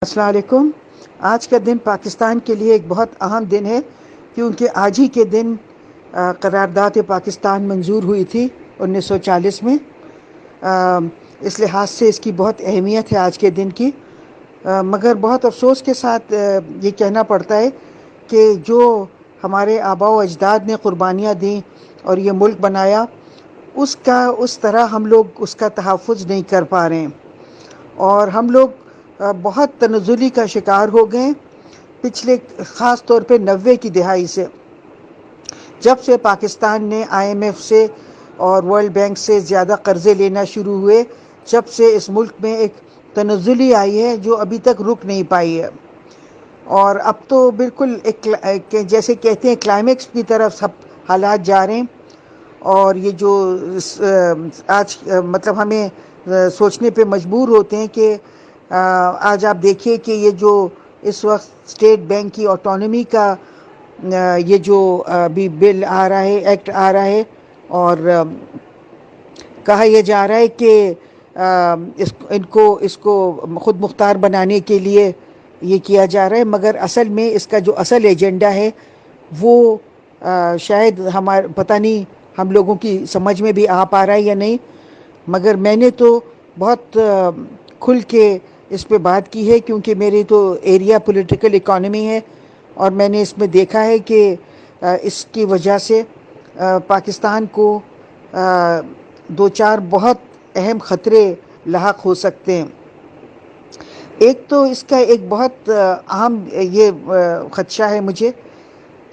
السلام علیکم۔ آج کا دن پاکستان کے لیے ایک بہت اہم دن ہے، کیونکہ آج ہی کے دن قرارداد پاکستان منظور ہوئی تھی 1940 میں۔ اس لحاظ سے اس کی بہت اہمیت ہے آج کے دن کی، مگر بہت افسوس کے ساتھ یہ کہنا پڑتا ہے کہ جو ہمارے آباء و اجداد نے قربانیاں دیں اور یہ ملک بنایا، اس طرح ہم لوگ اس کا تحفظ نہیں کر پا رہے ہیں، اور ہم لوگ بہت تنزلی کا شکار ہو گئے پچھلے خاص طور پہ 90 کی دہائی سے، جب سے پاکستان نے IMF سے اور ورلڈ بینک سے زیادہ قرضے لینا شروع ہوئے، جب سے اس ملک میں ایک تنزلی آئی ہے جو ابھی تک رک نہیں پائی ہے، اور اب تو بالکل ایک جیسے کہتے ہیں کلائمیکس کی طرف سب حالات جا رہے ہیں۔ اور یہ جو آج مطلب ہمیں سوچنے پہ مجبور ہوتے ہیں کہ آج آپ دیکھیے کہ یہ جو اس وقت اسٹیٹ بینک کی آٹونومی کا یہ جو ابھی بل آ رہا ہے، ایکٹ آ رہا ہے، اور کہا یہ جا رہا ہے کہ اس کو خود مختار بنانے کے لیے یہ کیا جا رہا ہے، مگر اصل میں اس کا جو اصل ایجنڈا ہے وہ شاید ہمارے پتہ نہیں ہم لوگوں کی سمجھ میں بھی آ پا رہا ہے یا نہیں، مگر میں نے تو بہت کھل کے اس پہ بات کی ہے، کیونکہ میری تو ایریا پولیٹیکل اکانومی ہے، اور میں نے اس میں دیکھا ہے کہ اس کی وجہ سے پاکستان کو دو چار بہت اہم خطرے لاحق ہو سکتے ہیں۔ ایک تو اس کا ایک بہت اہم یہ خدشہ ہے مجھے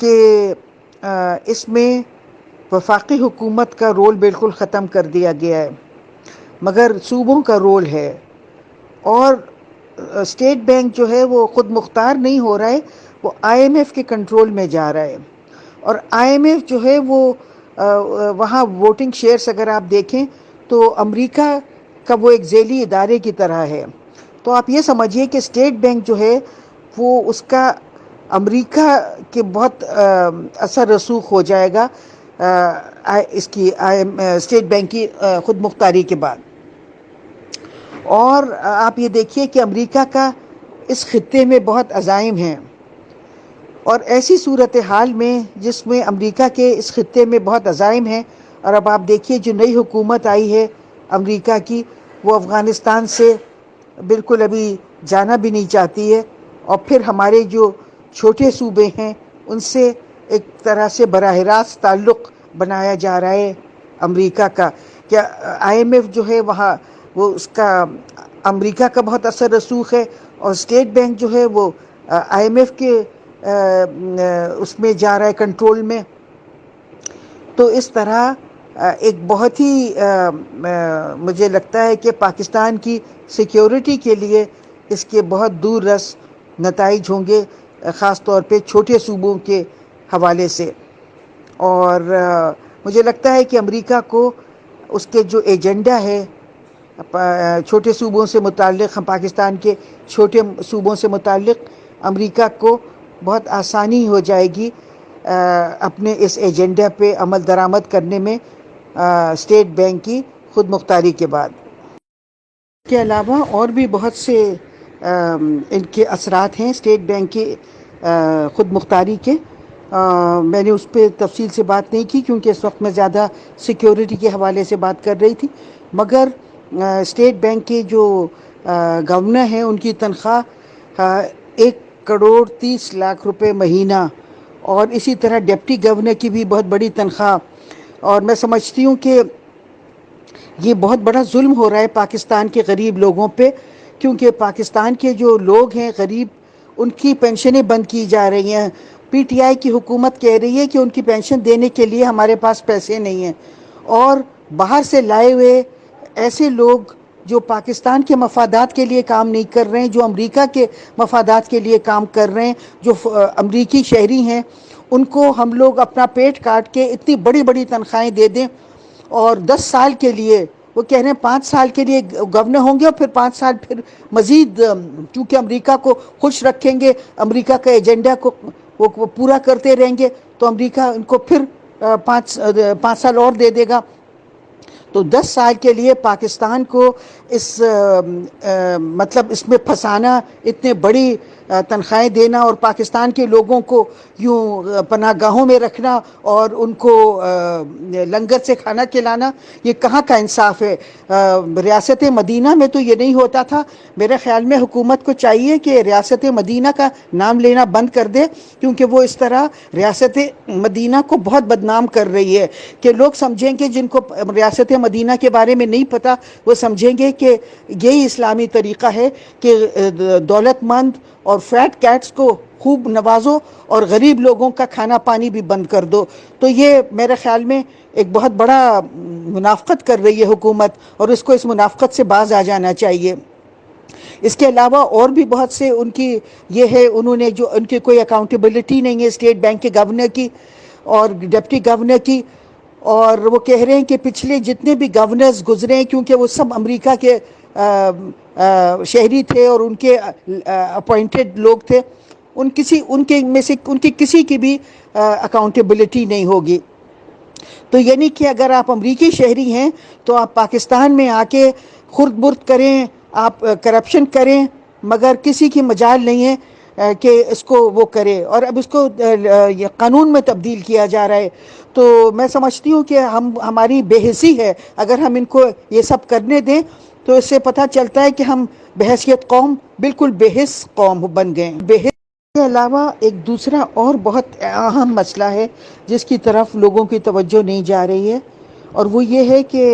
کہ اس میں وفاقی حکومت کا رول بالکل ختم کر دیا گیا ہے، مگر صوبوں کا رول ہے، اور اسٹیٹ بینک جو ہے وہ خود مختار نہیں ہو رہا ہے، وہ IMF کے کنٹرول میں جا رہا ہے، اور IMF جو ہے وہ وہاں ووٹنگ شیئرز اگر آپ دیکھیں تو امریکہ کا وہ ایک ذیلی ادارے کی طرح ہے، تو آپ یہ سمجھیے کہ اسٹیٹ بینک جو ہے وہ اس کا امریکہ کے بہت اثر رسوخ ہو جائے گا اس کی اسٹیٹ بینک کی خود مختاری کے بعد۔ اور آپ یہ دیکھیے کہ امریکہ کا اس خطے میں بہت عزائم ہیں، اور ایسی صورتحال میں جس میں امریکہ کے اس خطے میں بہت عزائم ہیں، اور اب آپ دیکھیے جو نئی حکومت آئی ہے امریکہ کی، وہ افغانستان سے بالکل ابھی جانا بھی نہیں چاہتی ہے، اور پھر ہمارے جو چھوٹے صوبے ہیں ان سے ایک طرح سے براہ راست تعلق بنایا جا رہا ہے امریکہ کا۔ کیا IMF جو ہے وہاں وہ اس کا امریکہ کا بہت اثر رسوخ ہے، اور اسٹیٹ بینک جو ہے وہ IMF کے اس میں جا رہا ہے کنٹرول میں، تو اس طرح ایک بہت ہی مجھے لگتا ہے کہ پاکستان کی سیکیورٹی کے لیے اس کے بہت دور رس نتائج ہوں گے، خاص طور پہ چھوٹے صوبوں کے حوالے سے۔ اور مجھے لگتا ہے کہ امریکہ کو اس کے جو ایجنڈا ہے چھوٹے صوبوں سے متعلق، ہم پاکستان کے چھوٹے صوبوں سے متعلق، امریکہ کو بہت آسانی ہو جائے گی اپنے اس ایجنڈا پہ عمل درآمد کرنے میں اسٹیٹ بینک کی خود مختاری کے بعد۔ اس کے علاوہ اور بھی بہت سے ان کے اثرات ہیں اسٹیٹ بینک کی خود مختاری کے، میں نے اس پہ تفصیل سے بات نہیں کی کیونکہ اس وقت میں زیادہ سیکیورٹی کے حوالے سے بات کر رہی تھی، مگر اسٹیٹ بینک کے جو گورنر ہیں ان کی تنخواہ 1,30,00,000 روپے مہینہ، اور اسی طرح ڈپٹی گورنر کی بھی بہت بڑی تنخواہ، اور میں سمجھتی ہوں کہ یہ بہت بڑا ظلم ہو رہا ہے پاکستان کے غریب لوگوں پہ، کیونکہ پاکستان کے جو لوگ ہیں غریب، ان کی پینشنیں بند کی جا رہی ہیں۔ PTI کی حکومت کہہ رہی ہے کہ ان کی پینشن دینے کے لیے ہمارے پاس پیسے نہیں ہیں، اور باہر سے لائے ہوئے ایسے لوگ جو پاکستان کے مفادات کے لیے کام نہیں کر رہے ہیں، جو امریکہ کے مفادات کے لیے کام کر رہے ہیں، جو امریکی شہری ہیں، ان کو ہم لوگ اپنا پیٹ کاٹ کے اتنی بڑی بڑی تنخواہیں دے دیں، اور 10 سال کے لیے وہ کہہ رہے ہیں 5 سال کے لیے گورنر ہوں گے، اور پھر 5 سال پھر مزید چونکہ امریکہ کو خوش رکھیں گے، امریکہ کا ایجنڈا کو وہ پورا کرتے رہیں گے، تو امریکہ ان کو پھر 5 سال اور دے دے گا۔ تو 10 سال کے لیے پاکستان کو اس مطلب اس میں پھنسانا، اتنے بڑی تنخواہیں دینا اور پاکستان کے لوگوں کو یوں پناہ گاہوں میں رکھنا اور ان کو لنگر سے کھانا کھلانا، یہ کہاں کا انصاف ہے؟ ریاست مدینہ میں تو یہ نہیں ہوتا تھا. میرے خیال میں حکومت کو چاہیے کہ ریاست مدینہ کا نام لینا بند کر دے، کیونکہ وہ اس طرح ریاست مدینہ کو بہت بدنام کر رہی ہے کہ لوگ سمجھیں گے، جن کو ریاست مدینہ کے بارے میں نہیں پتہ وہ سمجھیں گے کہ یہی اسلامی طریقہ ہے کہ دولت مند اور فیٹ کیٹس کو خوب نوازو اور غریب لوگوں کا کھانا پانی بھی بند کر دو. تو یہ میرے خیال میں ایک بہت بڑا منافقت کر رہی ہے حکومت، اور اس کو اس منافقت سے باز آ جانا چاہیے. اس کے علاوہ اور بھی بہت سے ان کی یہ ہے، انہوں نے جو ان کی کوئی اکاؤنٹیبلٹی نہیں ہے اسٹیٹ بینک کے گورنر کی اور ڈپٹی گورنر کی، اور وہ کہہ رہے ہیں کہ پچھلے جتنے بھی گورنرز گزرے ہیں، کیونکہ وہ سب امریکہ کے شہری تھے اور ان کے اپوائنٹڈ لوگ تھے، ان کی کسی کی بھی اکاؤنٹیبلٹی نہیں ہوگی. تو یعنی کہ اگر آپ امریکی شہری ہیں تو آپ پاکستان میں آ کے خرد برد کریں، آپ کرپشن کریں، مگر کسی کی مجال نہیں ہے کہ اس کو وہ کرے. اور اب اس کو قانون میں تبدیل کیا جا رہا ہے. تو میں سمجھتی ہوں کہ ہماری بے حسی ہے اگر ہم ان کو یہ سب کرنے دیں، تو اس سے پتہ چلتا ہے کہ ہم بحیثیت قوم بالکل بے حس قوم بن گئے ہیں. کے علاوہ ایک دوسرا اور بہت اہم مسئلہ ہے جس کی طرف لوگوں کی توجہ نہیں جا رہی ہے، اور وہ یہ ہے کہ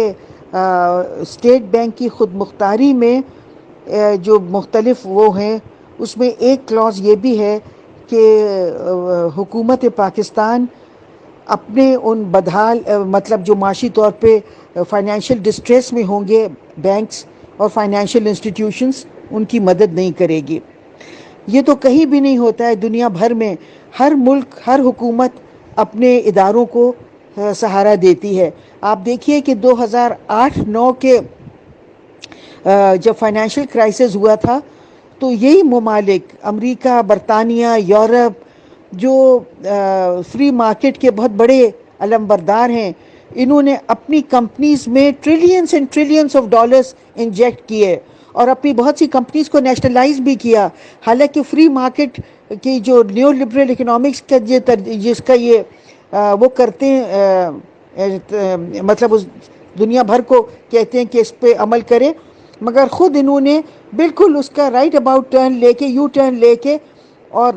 اسٹیٹ بینک کی خود مختاری میں جو مختلف وہ ہیں، اس میں ایک کلاز یہ بھی ہے کہ حکومت پاکستان اپنے ان بدحال مطلب جو معاشی طور پہ فائنینشیل ڈسٹریس میں ہوں گے بینکس اور فائنینشیل انسٹیٹیوشنز، ان کی مدد نہیں کرے گی. یہ تو کہیں بھی نہیں ہوتا ہے دنیا بھر میں. ہر ملک، ہر حکومت اپنے اداروں کو سہارا دیتی ہے. آپ دیکھیے کہ 2008-9 کے جب فائنینشیل کرائسس ہوا تھا تو یہی ممالک امریکہ، برطانیہ، یورپ، جو فری مارکیٹ کے بہت بڑے علم بردار ہیں، انہوں نے اپنی کمپنیز میں trillions and trillions of dollars inject کیے اور اپنی بہت سی کمپنیز کو نیشنلائز بھی کیا. حالانکہ فری مارکیٹ کی جو نیو لبرل اکنامکس کا جس کا یہ وہ کرتے ہیں، مطلب اس دنیا بھر کو کہتے ہیں کہ اس پہ عمل کرے، مگر خود انہوں نے بالکل اس کا رائٹ اباؤٹ ٹرن لے کے، یو ٹرن لے کے، اور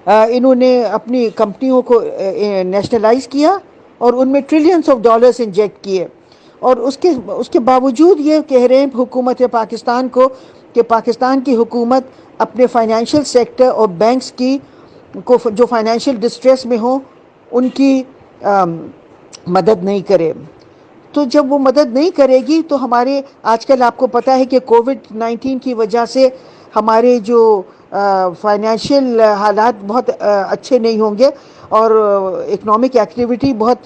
انہوں نے اپنی کمپنیوں کو نیشنلائز کیا اور ان میں ٹریلینز آف ڈالرز انجیکٹ کیے. اور اس کے باوجود یہ کہہ رہے ہیں حکومت پاکستان کو کہ پاکستان کی حکومت اپنے فائنینشیل سیکٹر اور بینکس کی کو جو فائنینشیل ڈسٹریس میں ہوں ان کی مدد نہیں کرے. تو جب وہ مدد نہیں کرے گی تو ہمارے آج کل آپ کو پتہ ہے کہ کووڈ-19 کی وجہ سے ہمارے جو فائنینشیل حالات بہت اچھے نہیں ہوں گے اور اکنامک ایکٹیویٹی بہت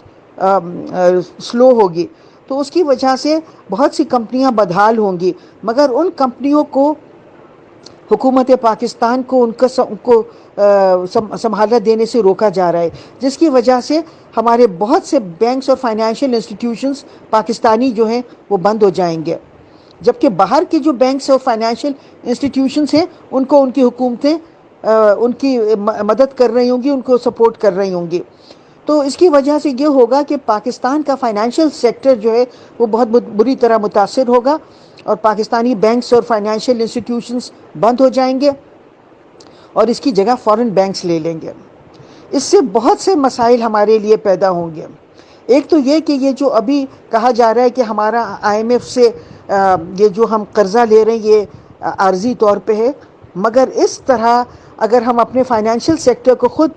سلو ہوگی. تو اس کی وجہ سے بہت سی کمپنیاں بدحال ہوں گی، مگر ان کمپنیوں کو حکومت پاکستان کو ان کو سنبھالنے دینے سے روکا جا رہا ہے، جس کی وجہ سے ہمارے بہت سے بینکس اور فائنینشیل انسٹیٹیوشنز پاکستانی جو ہیں وہ بند ہو جائیں گے، جبکہ باہر کے جو بینکس اور فائنینشیل انسٹیٹیوشنز ہیں ان کو ان کی حکومتیں ان کی مدد کر رہی ہوں گی، ان کو سپورٹ کر رہی ہوں گی. تو اس کی وجہ سے یہ ہوگا کہ پاکستان کا فائنینشیل سیکٹر جو ہے وہ بہت بری طرح متاثر ہوگا اور پاکستانی بینکس اور فائنینشیل انسٹیٹیوشنز بند ہو جائیں گے اور اس کی جگہ فورن بینکس لے لیں گے. اس سے بہت سے مسائل ہمارے لیے پیدا ہوں گے. ایک تو یہ کہ یہ جو ابھی کہا جا رہا ہے کہ ہمارا IMF سے یہ جو ہم قرضہ لے رہے ہیں یہ عارضی طور پہ ہے، مگر اس طرح اگر ہم اپنے فائنینشیل سیکٹر کو خود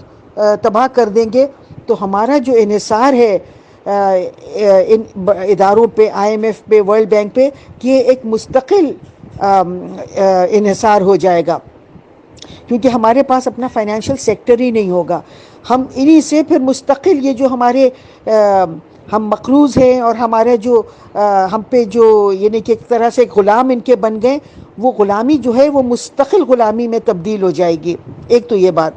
تباہ کر دیں گے تو ہمارا جو انحصار ہے ان اداروں پہ، IMF پہ، ورلڈ بینک پہ، یہ ایک مستقل انحصار ہو جائے گا، کیونکہ ہمارے پاس اپنا فائنینشیل سیکٹر ہی نہیں ہوگا. ہم انہی سے پھر مستقل یہ جو ہمارے ہم مقروض ہیں اور ہمارے جو ہم پہ جو یعنی کہ ایک طرح سے غلام ان کے بن گئے، وہ غلامی جو ہے وہ مستقل غلامی میں تبدیل ہو جائے گی. ایک تو یہ بات.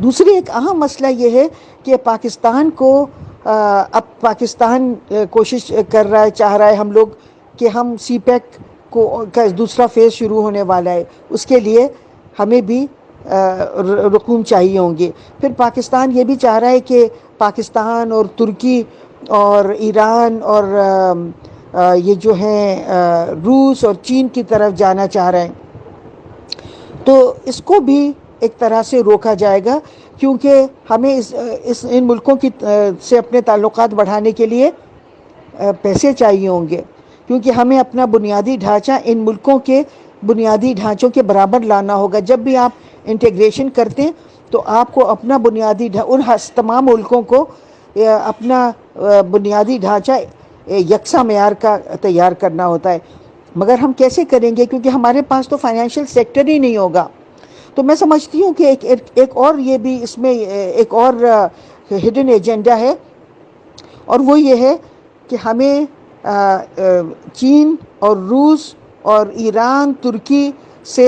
دوسری ایک اہم مسئلہ یہ ہے کہ پاکستان کو اب پاکستان کوشش کر رہا ہے، چاہ رہا ہے ہم لوگ کہ ہم سی پیک کا دوسرا فیز شروع ہونے والا ہے، اس کے لیے ہمیں بھی رقوم چاہیے ہوں گے. پھر پاکستان یہ بھی چاہ رہا ہے کہ پاکستان اور ترکی اور ایران اور یہ جو ہیں روس اور چین کی طرف جانا چاہ رہے ہیں. تو اس کو بھی ایک طرح سے روکا جائے گا، کیونکہ ہمیں ان ملکوں کی سے اپنے تعلقات بڑھانے کے لیے پیسے چاہیے ہوں گے، کیونکہ ہمیں اپنا بنیادی ڈھانچہ ان ملکوں کے بنیادی ڈھانچوں کے برابر لانا ہوگا. جب بھی آپ انٹیگریشن کرتے ہیں تو آپ کو اپنا بنیادی ان تمام ملکوں کو اپنا بنیادی ڈھانچہ یکساں معیار کا تیار کرنا ہوتا ہے. مگر ہم کیسے کریں گے، کیونکہ ہمارے پاس تو فائنینشیل سیکٹر ہی نہیں ہوگا. تو میں سمجھتی ہوں کہ ایک اور یہ بھی اس میں ایک اور ہڈن ایجنڈا ہے، اور وہ یہ ہے کہ ہمیں چین اور روس اور ایران ترکی سے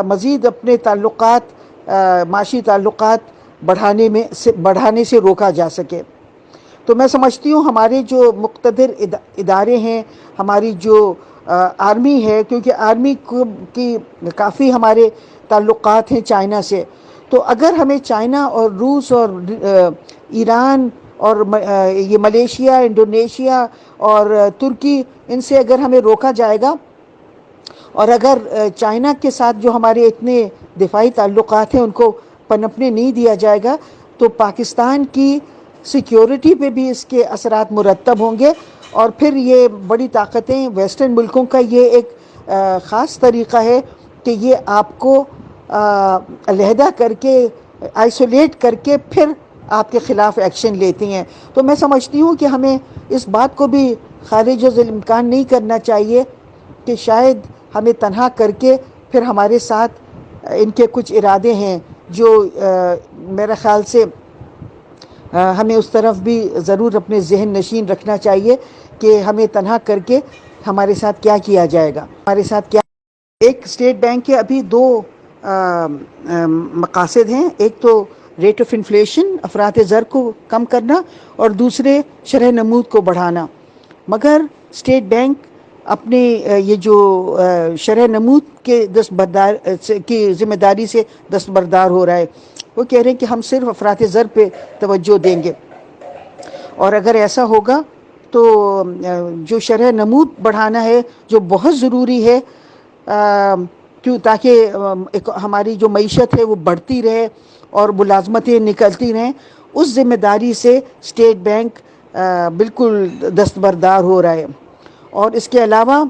مزید اپنے تعلقات معاشی تعلقات بڑھانے سے روکا جا سکے. تو میں سمجھتی ہوں ہمارے جو مقتدر ادارے ہیں، ہماری جو آرمی ہے، کیونکہ آرمی کی کافی ہمارے تعلقات ہیں چائنا سے، تو اگر ہمیں چائنا اور روس اور ایران اور یہ ملیشیا، انڈونیشیا اور ترکی، ان سے اگر ہمیں روکا جائے گا، اور اگر چائنا کے ساتھ جو ہمارے اتنے دفاعی تعلقات ہیں ان کو پنپنے نہیں دیا جائے گا، تو پاکستان کی سیکیورٹی پہ بھی اس کے اثرات مرتب ہوں گے. اور پھر یہ بڑی طاقتیں ویسٹرن ملکوں کا یہ ایک خاص طریقہ ہے کہ یہ آپ کو علیحدہ کر کے، آئسولیٹ کر کے پھر آپ کے خلاف ایکشن لیتی ہیں. تو میں سمجھتی ہوں کہ ہمیں اس بات کو بھی خارج الامکان نہیں کرنا چاہیے کہ شاید ہمیں تنہا کر کے پھر ہمارے ساتھ ان کے کچھ ارادے ہیں، جو میرے خیال سے ہمیں اس طرف بھی ضرور اپنے ذہن نشین رکھنا چاہیے کہ ہمیں تنہا کر کے ہمارے ساتھ کیا کیا جائے گا. ہمارے ساتھ کیا ایک اسٹیٹ بینک کے ابھی دو مقاصد ہیں، ایک تو ریٹ آف انفلیشن، افراط زر کو کم کرنا، اور دوسرے شرح نمود کو بڑھانا. مگر اسٹیٹ بینک اپنے یہ جو شرح نمود کے کی ذمہ داری سے دستبردار ہو رہا ہے. وہ کہہ رہے ہیں کہ ہم صرف افراط زر پہ توجہ دیں گے، اور اگر ایسا ہوگا تو جو شرح نمود بڑھانا ہے جو بہت ضروری ہے، کیوں تاکہ ہماری جو معیشت ہے وہ بڑھتی رہے اور ملازمتیں نکلتی رہیں، اس ذمہ داری سے اسٹیٹ بینک بالکل دستبردار ہو رہا ہے. اور اس کے علاوہ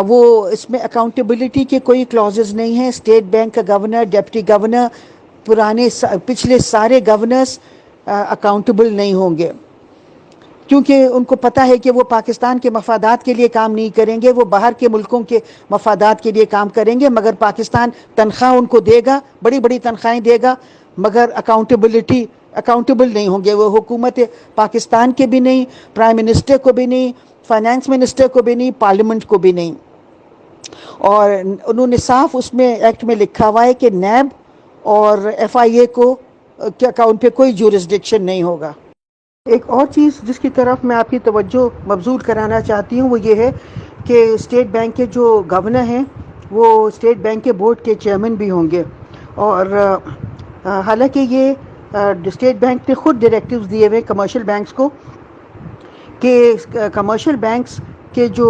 وہ اس میں اکاؤنٹیبلٹی کے کوئی کلازز نہیں ہیں. اسٹیٹ بینک کا گورنر، ڈپٹی گورنر، پچھلے سارے گورنرز اکاؤنٹیبل نہیں ہوں گے، کیونکہ ان کو پتہ ہے کہ وہ پاکستان کے مفادات کے لیے کام نہیں کریں گے، وہ باہر کے ملکوں کے مفادات کے لیے کام کریں گے. مگر پاکستان تنخواہ ان کو دے گا، بڑی بڑی تنخواہیں دے گا، مگر اکاؤنٹیبل نہیں ہوں گے. وہ حکومت پاکستان کے بھی نہیں، پرائم منسٹر کو بھی نہیں، فائنانس منسٹر کو بھی نہیں، پارلیمنٹ کو بھی نہیں. اور انہوں نے صاف اس میں ایکٹ میں لکھا ہوا ہے کہ نیب اور ایف آئی اے کو ان پہ کوئی جورسڈکشن نہیں ہوگا. ایک اور چیز جس کی طرف میں آپ کی توجہ مبذول کرانا چاہتی ہوں وہ یہ ہے کہ اسٹیٹ بینک کے جو گورنر ہیں وہ اسٹیٹ بینک کے بورڈ کے چیئرمین بھی ہوں گے. اور حالانکہ یہ اسٹیٹ بینک نے خود ڈائریکٹیوز دیے ہوئے کمرشل بینکس کو کہ کمرشل بینکس کے جو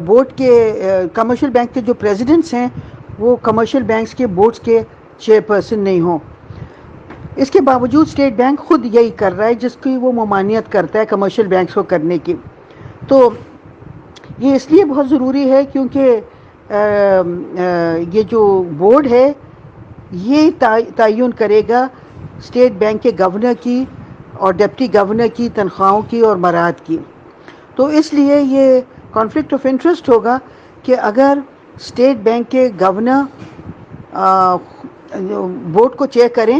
بورڈ کے کمرشل بینک کے جو پریزیڈنٹس ہیں وہ کمرشل بینکس کے بورڈز کے چیئرپرسن نہیں ہوں. اس کے باوجود اسٹیٹ بینک خود یہی کر رہا ہے جس کی وہ ممانعت کرتا ہے کمرشل بینکس کو کرنے کی. تو یہ اس لیے بہت ضروری ہے کیونکہ یہ جو بورڈ ہے یہ تعین کرے گا اسٹیٹ بینک کے گورنر کی اور ڈپٹی گورنر کی تنخواہوں کی اور مراعات کی. تو اس لیے یہ کانفلکٹ آف انٹرسٹ ہوگا کہ اگر اسٹیٹ بینک کے گورنر بورڈ کو چیئر کریں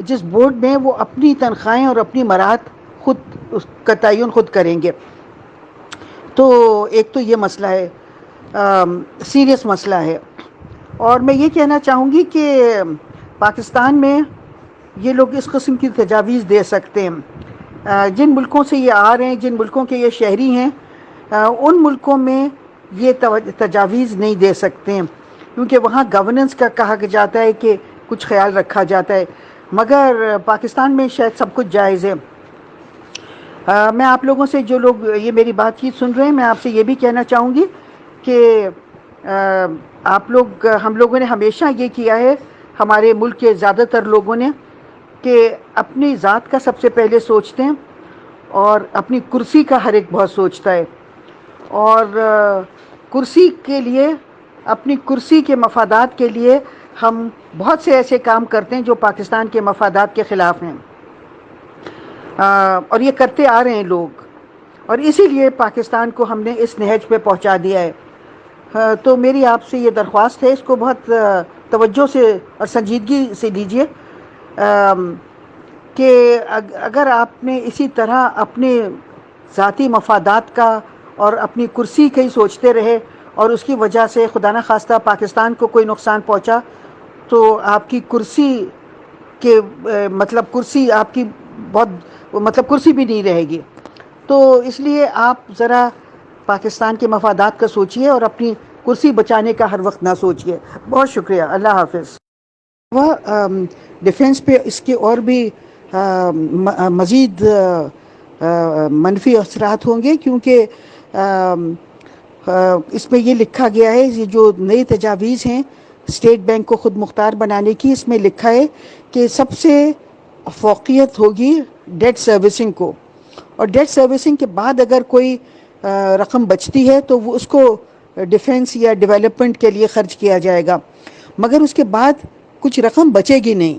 جس بورڈ میں وہ اپنی تنخواہیں اور اپنی مراعات خود اس کا تعین خود کریں گے. تو ایک تو یہ مسئلہ ہے، سیریس مسئلہ ہے. اور میں یہ کہنا چاہوں گی کہ پاکستان میں یہ لوگ اس قسم کی تجاویز دے سکتے ہیں. جن ملکوں سے یہ آ رہے ہیں، جن ملکوں کے یہ شہری ہیں، ان ملکوں میں یہ تجاویز نہیں دے سکتے ہیں، کیونکہ وہاں گورننس کا کہا جاتا ہے کہ کچھ خیال رکھا جاتا ہے، مگر پاکستان میں شاید سب کچھ جائز ہے۔ میں آپ لوگوں سے، جو لوگ یہ میری بات چیت سن رہے ہیں، میں آپ سے یہ بھی کہنا چاہوں گی کہ آپ لوگ، ہم لوگوں نے ہمیشہ یہ کیا ہے، ہمارے ملک کے زیادہ تر لوگوں نے، کہ اپنی ذات کا سب سے پہلے سوچتے ہیں، اور اپنی کرسی کا ہر ایک بہت سوچتا ہے، اور کرسی کے لیے، اپنی کرسی کے مفادات کے لیے ہم بہت سے ایسے کام کرتے ہیں جو پاکستان کے مفادات کے خلاف ہیں، اور یہ کرتے آ رہے ہیں لوگ، اور اسی لیے پاکستان کو ہم نے اس نہج پہ پہنچا دیا ہے۔ تو میری آپ سے یہ درخواست ہے، اس کو بہت توجہ سے اور سنجیدگی سے لیجئے، کہ اگر آپ نے اسی طرح اپنے ذاتی مفادات کا اور اپنی کرسی کا ہی سوچتے رہے، اور اس کی وجہ سے خدا نخواستہ پاکستان کو کوئی نقصان پہنچا، تو آپ کی کرسی کے مطلب کرسی آپ کی بہت مطلب کرسی بھی نہیں رہے گی۔ تو اس لیے آپ ذرا پاکستان کے مفادات کا سوچئے، اور اپنی کرسی بچانے کا ہر وقت نہ سوچئے۔ بہت شکریہ، اللہ حافظ۔ وہ ڈیفنس پہ اس کے اور بھی مزید منفی اثرات ہوں گے، کیونکہ اس میں یہ لکھا گیا ہے، یہ جو نئی تجاویز ہیں اسٹیٹ بینک کو خود مختار بنانے کی، اس میں لکھا ہے کہ سب سے فوقیت ہوگی ڈیٹ سروسنگ کو، اور ڈیٹ سروسنگ کے بعد اگر کوئی رقم بچتی ہے تو وہ اس کو ڈیفنس یا ڈیولپمنٹ کے لیے خرچ کیا جائے گا، مگر اس کے بعد کچھ رقم بچے گی نہیں۔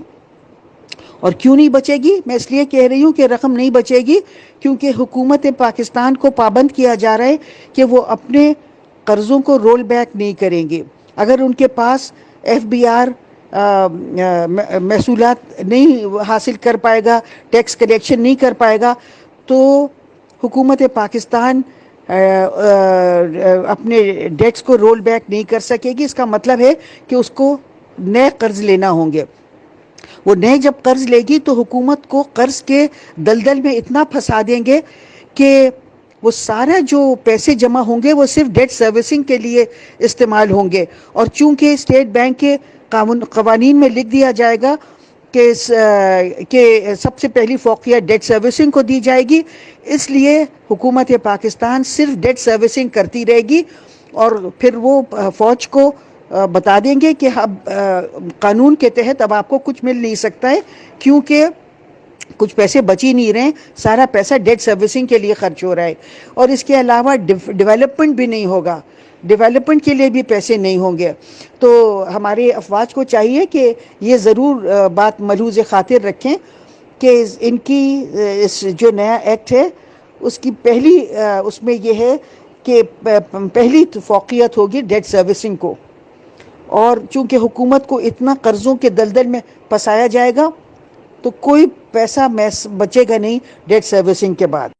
اور کیوں نہیں بچے گی؟ میں اس لیے کہہ رہی ہوں کہ رقم نہیں بچے گی کیونکہ حکومت پاکستان کو پابند کیا جا رہا ہے کہ وہ اپنے قرضوں کو رول بیک نہیں کریں گے۔ اگر ان کے پاس ایف بی آر محصولات نہیں حاصل کر پائے گا، ٹیکس کلیکشن نہیں کر پائے گا، تو حکومت پاکستان اپنے ڈیٹس کو رول بیک نہیں کر سکے گی۔ اس کا مطلب ہے کہ اس کو نئے قرض لینا ہوں گے۔ وہ نئے جب قرض لے گی تو حکومت کو قرض کے دلدل میں اتنا پھنسا دیں گے کہ وہ سارا جو پیسے جمع ہوں گے وہ صرف ڈیٹ سروسنگ کے لیے استعمال ہوں گے، اور چونکہ اسٹیٹ بینک کے قوانین میں لکھ دیا جائے گا کہ سب سے پہلی فوقیت ڈیٹ سروسنگ کو دی جائے گی، اس لیے حکومت پاکستان صرف ڈیٹ سروسنگ کرتی رہے گی، اور پھر وہ فوج کو بتا دیں گے کہ اب قانون کے تحت اب آپ کو کچھ مل نہیں سکتا ہے، کیونکہ کچھ پیسے بچ ہی نہیں رہے، سارا پیسہ ڈیٹ سروسنگ کے لیے خرچ ہو رہا ہے، اور اس کے علاوہ ڈیولپمنٹ بھی نہیں ہوگا، ڈیولپمنٹ کے لیے بھی پیسے نہیں ہوں گے۔ تو ہمارے افواج کو چاہیے کہ یہ ضرور بات ملحوظ خاطر رکھیں کہ ان کی اس جو نیا ایکٹ ہے اس کی پہلی اس میں یہ ہے کہ پہلی فوقیت ہوگی ڈیٹ سروسنگ کو، اور چونکہ حکومت کو اتنا قرضوں کے دلدل میں پھنسایا جائے گا تو کوئی پیسہ بچے گا نہیں ڈیٹ سروسنگ کے بعد۔